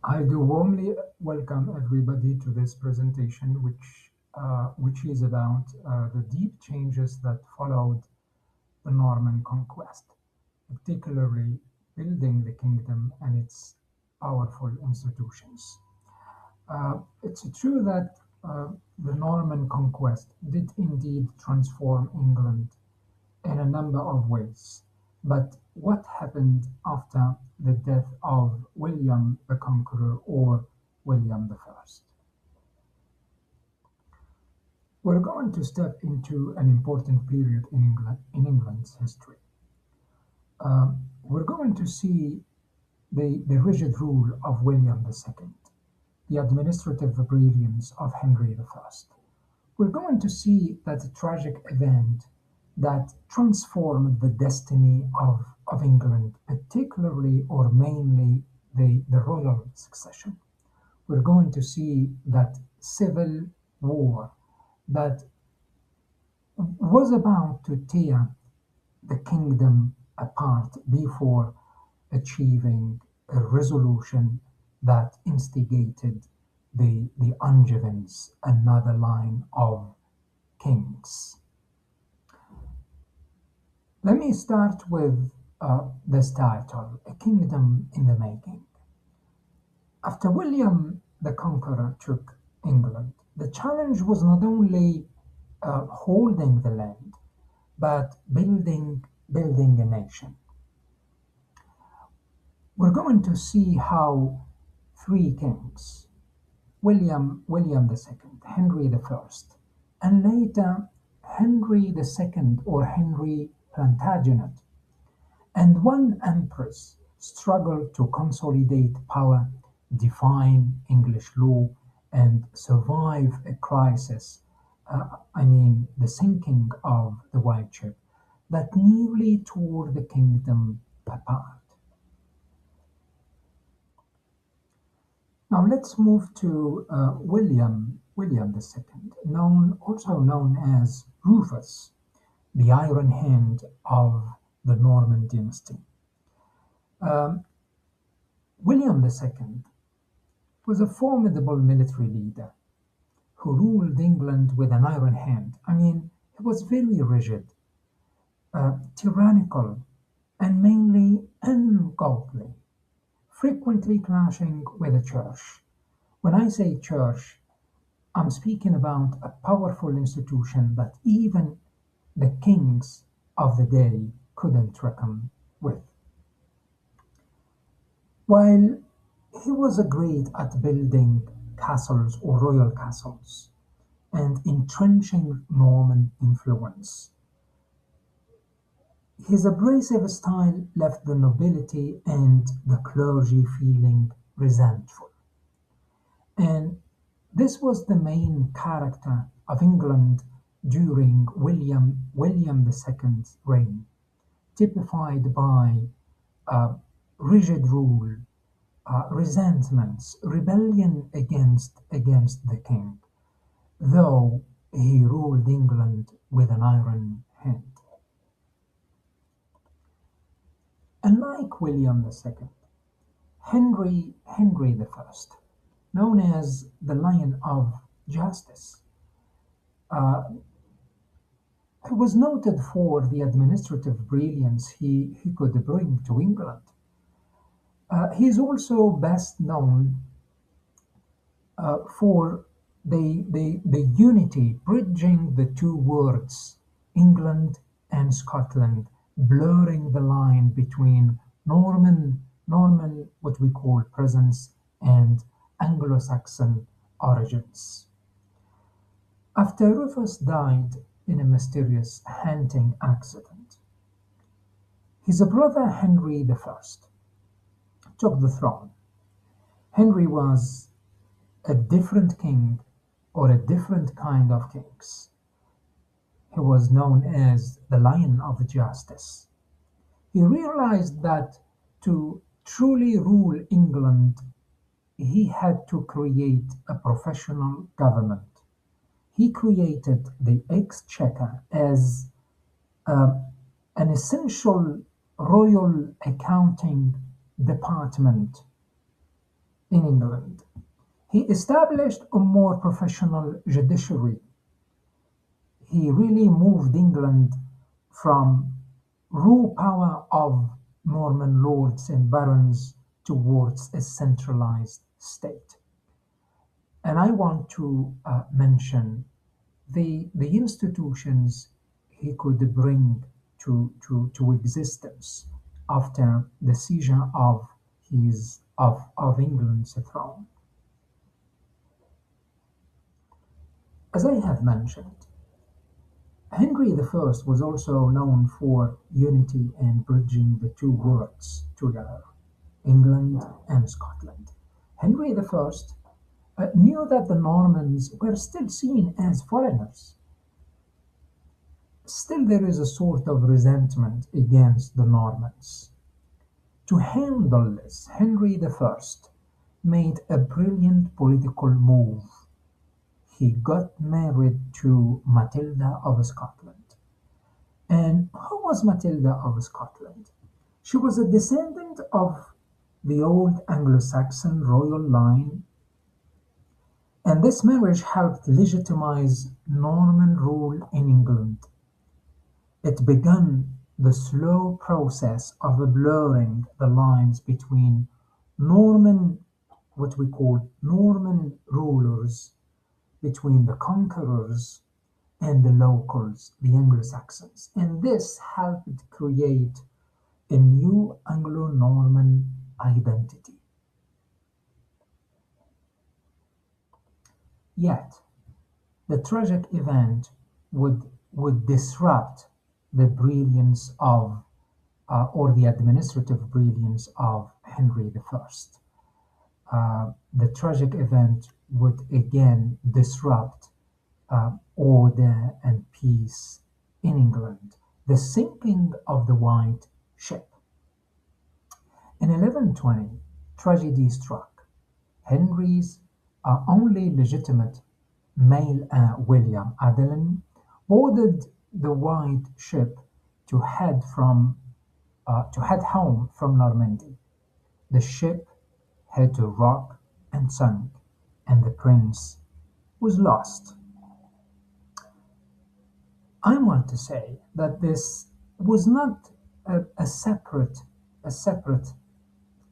I do warmly welcome everybody to this presentation, which is about the deep changes that followed the Norman Conquest, particularly building the kingdom and its powerful institutions. It's true that the Norman Conquest did indeed transform England in a number of ways. But what happened after the death of William the Conqueror or William the First? We're going to step into an important period in England's history. We're going to see the rigid rule of William II, the administrative brilliance of Henry I. We're going to see that tragic event that transformed the destiny of England, particularly or mainly the royal succession. We're going to see that civil war that was about to tear the kingdom apart before achieving a resolution that instigated the Angevins, another line of kings. Let me start with this title, A Kingdom in the Making. After William the Conqueror took England, the challenge was not only holding the land, but building a nation. We're going to see how three kings, William II, Henry I, and later Henry II or Henry Plantagenet, and one empress struggled to consolidate power, define English law, and survive a crisis, the sinking of the white ship, that nearly tore the kingdom apart. Now let's move to William II, also known as Rufus, the Iron Hand of the Norman Dynasty. Um, William II was a formidable military leader who ruled England with an iron hand. He was very rigid, tyrannical, and mainly ungodly, frequently clashing with the church. When I say church, I'm speaking about a powerful institution that even the kings of the day couldn't reckon with. While he was great at building castles or royal castles and entrenching Norman influence, his abrasive style left the nobility and the clergy feeling resentful. And this was the main character of England during William II's reign, typified by uh, rigid rule, resentments, rebellion against the king, though he ruled England with an iron hand. Unlike William II, Henry I, known as the Lion of Justice, uh, he was noted for the administrative brilliance he could bring to England. He is also best known for the unity, bridging the two words, England and Scotland, blurring the line between Norman, what we call presence, and Anglo-Saxon origins. After Rufus died in a mysterious hunting accident, his brother Henry I took the throne. Henry was a different king or a different kind of kings. He was known as the Lion of Justice. He realized that to truly rule England, he had to create a professional government. He created the Exchequer as uh, an essential royal accounting department in England. He established a more professional judiciary. He really moved England from raw power of Norman lords and barons towards a centralized state. And I want to mention the institutions he could bring to existence after the seizure of of England's throne. As I have mentioned, Henry the First was also known for unity and bridging the two worlds together, England and Scotland. Henry the First knew that the Normans were still seen as foreigners. Still, there is a sort of resentment against the Normans. To handle this, Henry the First made a brilliant political move. He got married to Matilda of Scotland. And who was Matilda of Scotland? She was a descendant of the old Anglo-Saxon royal line, and this marriage helped legitimize Norman rule in England. It began the slow process of blurring the lines between Norman, what we call Norman rulers, between the conquerors and the locals, the Anglo-Saxons. And this helped create a new Anglo-Norman identity. Yet, the tragic event would disrupt the brilliance of, or the administrative brilliance of Henry the First. The tragic event would again disrupt order and peace in England, the sinking of the White Ship. In 1120, tragedy struck. Henry's only legitimate male heir, William Adelin, boarded the White Ship to head home from Normandy. The ship hit a rock and sank, and the prince was lost. I want to say that this was not a separate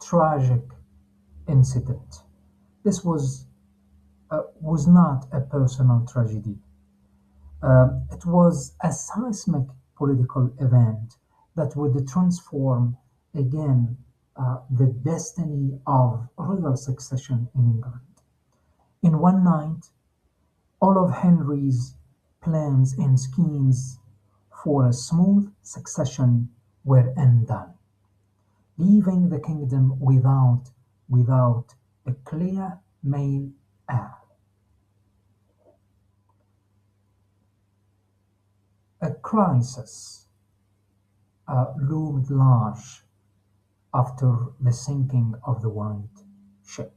tragic incident. This was not a personal tragedy. It was a seismic political event that would transform again the destiny of royal succession in England. In one night, all of Henry's plans and schemes for a smooth succession were undone, leaving the kingdom without a clear male heir. A crisis loomed large after the sinking of the White Ship.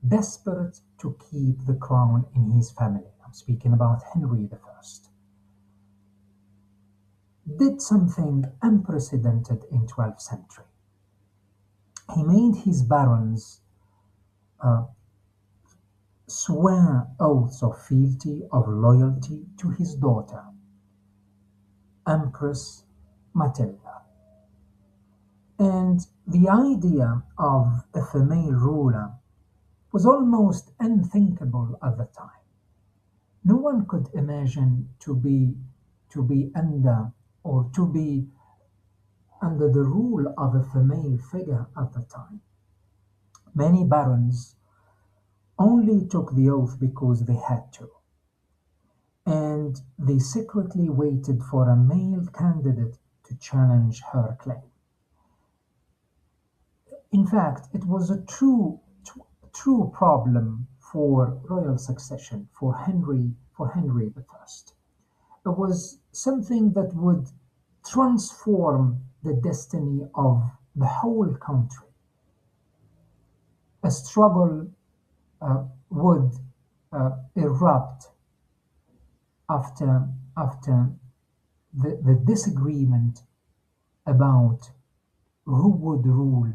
Desperate to keep the crown in his family, I'm speaking about Henry the First, did something unprecedented in 12th century. He made his barons uh, swear oaths of fealty, of loyalty to his daughter, Empress Matilda. And the idea of a female ruler was almost unthinkable at the time. No one could imagine to be under or to be under the rule of a female figure at the time. Many barons only took the oath because they had to, and they secretly waited for a male candidate to challenge her claim. In fact, it was a true problem for royal succession for Henry the First. It was something that would transform the destiny of the whole country. A struggle would erupt after the disagreement about who would rule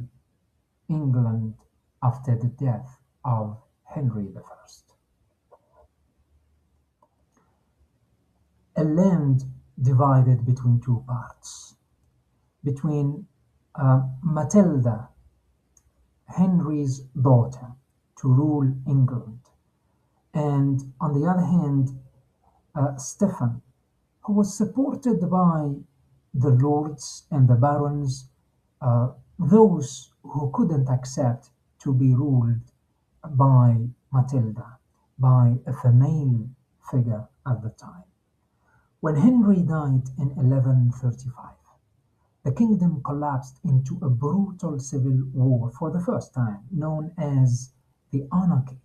England after the death of Henry the First. A land divided between two parts, between Matilda, Henry's daughter, to rule England, and on the other hand, Stephen, who was supported by the lords and the barons, those who couldn't accept to be ruled by Matilda, by a female figure at the time. When Henry died in 1135, the kingdom collapsed into a brutal civil war for the first time, known as the Anarchy.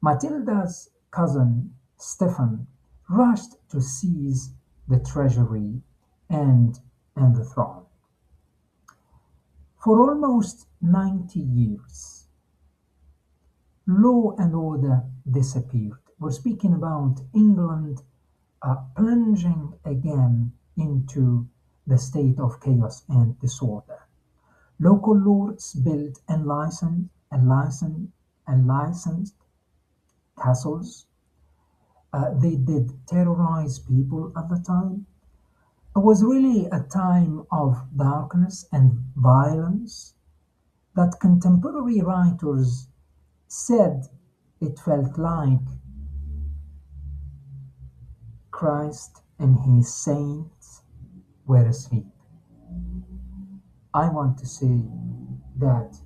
Matilda's cousin Stephen rushed to seize the treasury and the throne. For almost 90 years, law and order disappeared. We're speaking about England plunging again into the state of chaos and disorder. Local lords built and licensed castles. They did terrorize people at the time. It was really a time of darkness and violence that contemporary writers said it felt like Christ and his saints were asleep. I want to say that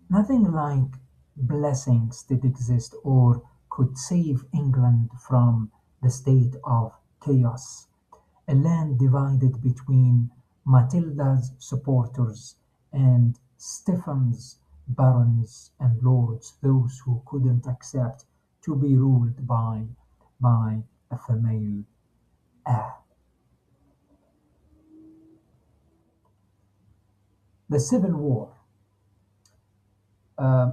nothing like blessings did exist or could save England from the state of chaos. A land divided between Matilda's supporters and Stephen's barons and lords, those who couldn't accept to be ruled by a female heir. The Civil War uh,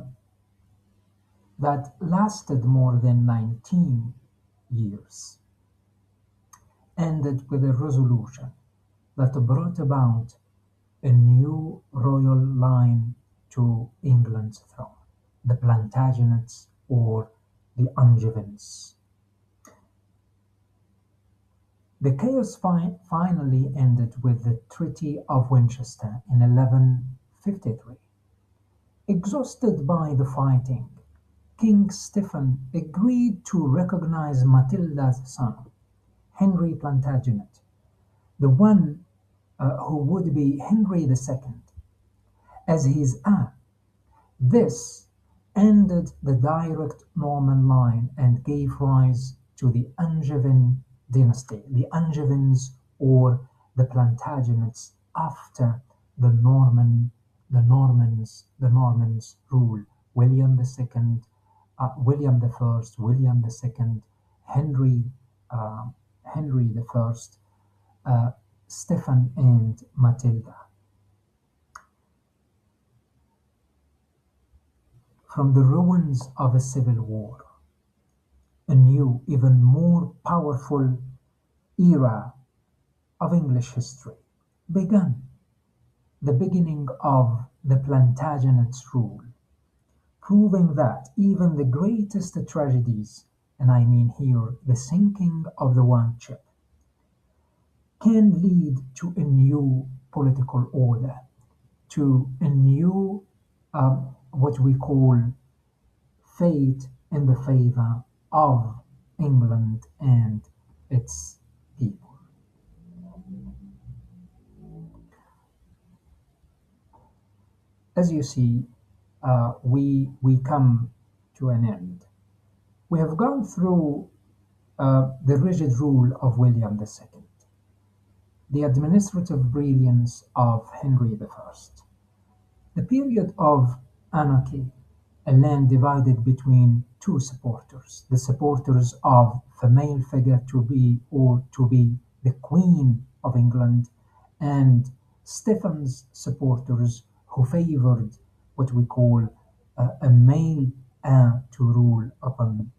that lasted more than 19 years ended with a resolution that brought about a new royal line to England's throne, the Plantagenets or the Angevins. The chaos finally ended with the Treaty of Winchester in 1153. Exhausted by the fighting, King Stephen agreed to recognize Matilda's son, Henry Plantagenet, the one who would be Henry II, as his heir. This ended the direct Norman line and gave rise to the Angevin dynasty, the Angevins or the Plantagenets after the Normans rule. William II, William I, William II, Henry, Henry I, Stephen and Matilda. From the ruins of a civil war, a new, even more powerful era of English history began, the beginning of the Plantagenets' rule, proving that even the greatest tragedies, and I mean here the sinking of the one ship, can lead to a new political order, to a new, what we call fate in the favor of England and its people. As you see, we come to an end. We have gone through the rigid rule of William II, the administrative brilliance of Henry I, the period of anarchy, a land divided between two supporters, the supporters of the male figure to be the Queen of England, and Stephen's supporters who favored what we call a male heir to rule upon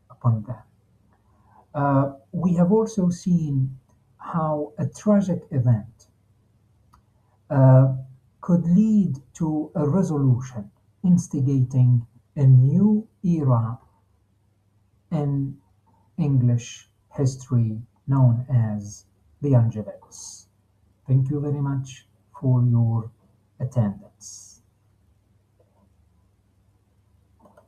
them. We have also seen how a tragic event uh, could lead to a resolution instigating a new era in English history known as the Angevins. Thank you very much for your attendance.